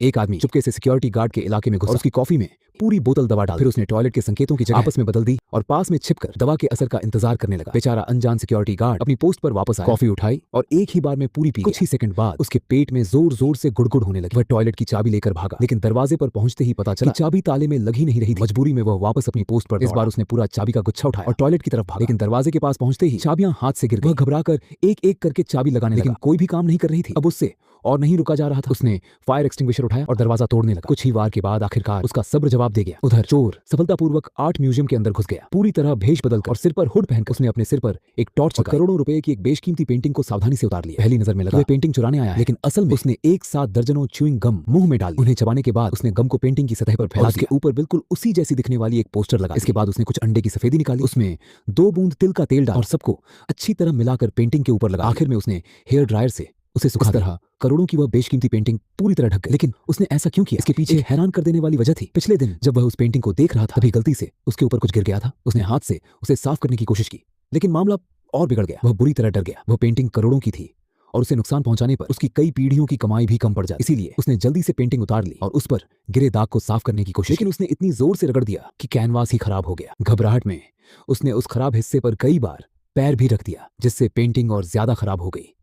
एक आदमी चुपके से सिक्योरिटी गार्ड के इलाके में घुसा और उसकी कॉफी में पूरी बोतल दवा डाल। फिर उसने टॉयलेट के संकेतों की जगह आपस में बदल दी और पास में छिपकर दवा के असर का इंतजार करने लगा। बेचारा अनजान सिक्योरिटी गार्ड अपनी पोस्ट पर वापस आया, कॉफी उठाई और एक ही बार में पूरी पी। कुछ ही सेकंड बाद उसके पेट में जोर जोर से गुड़गुड़ होने लगी। वह टॉयलेट की चाबी लेकर भागा, लेकिन दरवाजे पर पहुंचते ही पता चला चाबी ताले में लगी नहीं रही थी। मजबूरी में वह वापस अपनी पोस्ट पर। इस बार उसने पूरा चाबी का गुच्छा उठाया और टॉयलेट की तरफ भागा, लेकिन दरवाजे के पास पहुंचते ही चाबियां हाथ से गिर गई। वह घबराकर एक एक करके चाबी लगाने लगा, लेकिन कोई भी काम नहीं कर रही थी। अब उससे और नहीं रुका जा रहा था। उसने फायर एक्सटिंग्विशर उठाया और दरवाजा तोड़ने लगा। कुछ ही वार के बाद आखिरकार उसका सब्र जवाब दे गया। उधर चोर सफलतापूर्वक आर्ट म्यूजियम के अंदर घुस गया। पूरी तरह भेष बदलकर और सिर पर हुड पहनकर उसने अपने सिर पर एक टॉर्च और करोड़ों रुपए की एक बेशकीमती पेंटिंग को सावधानी से उतार लिया। पहली नजर में लगा वह पेंटिंग चुराने आया है, लेकिन असल में उसने एक साथ दर्जनों च्यूइंग गम मुंह में डाल। उन्हें चबाने के बाद उसने गम को पेंटिंग की सतह पर फैला, उसके ऊपर बिल्कुल उसी जैसी दिखने वाली एक पोस्टर लगा। इसके बाद उसने कुछ अंडे की सफेदी निकाली, उसमें 2 बूंद तिल का तेल डाला और सबको अच्छी तरह मिलाकर पेंटिंग के ऊपर लगा। आखिर में उसने हेयर ड्रायर से उसे सुखा तरह करोड़ों की वह बेशकीमती पेंटिंग पूरी तरह ढक गई। लेकिन उसने ऐसा क्यों किया? इसके पीछे हैरान कर देने वाली वजह थी। पिछले दिन जब वह उस पेंटिंग को देख रहा था, तभी गलती से उसके ऊपर कुछ गिर गया था। उसने हाथ से उसे साफ करने की कोशिश की, लेकिन मामला और बिगड़ गया। वह बुरी तरह डर गया। वह पेंटिंग करोड़ों की थी और उसे नुकसान पहुंचाने पर उसकी कई पीढ़ियों की कमाई भी कम पड़ जाती। इसीलिए उसने जल्दी से पेंटिंग उतार ली और उस पर गिरे दाग को साफ करने की कोशिश, लेकिन उसने इतनी जोर से रगड़ दिया कि कैनवास ही खराब हो गया। घबराहट में उसने उस खराब हिस्से पर कई बार पैर भी रख दिया, जिससे पेंटिंग और ज्यादा खराब हो गई।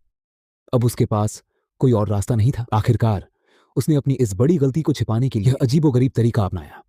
अब उसके पास कोई और रास्ता नहीं था। आखिरकार उसने अपनी इस बड़ी गलती को छिपाने के लिए अजीबोगरीब तरीका अपनाया।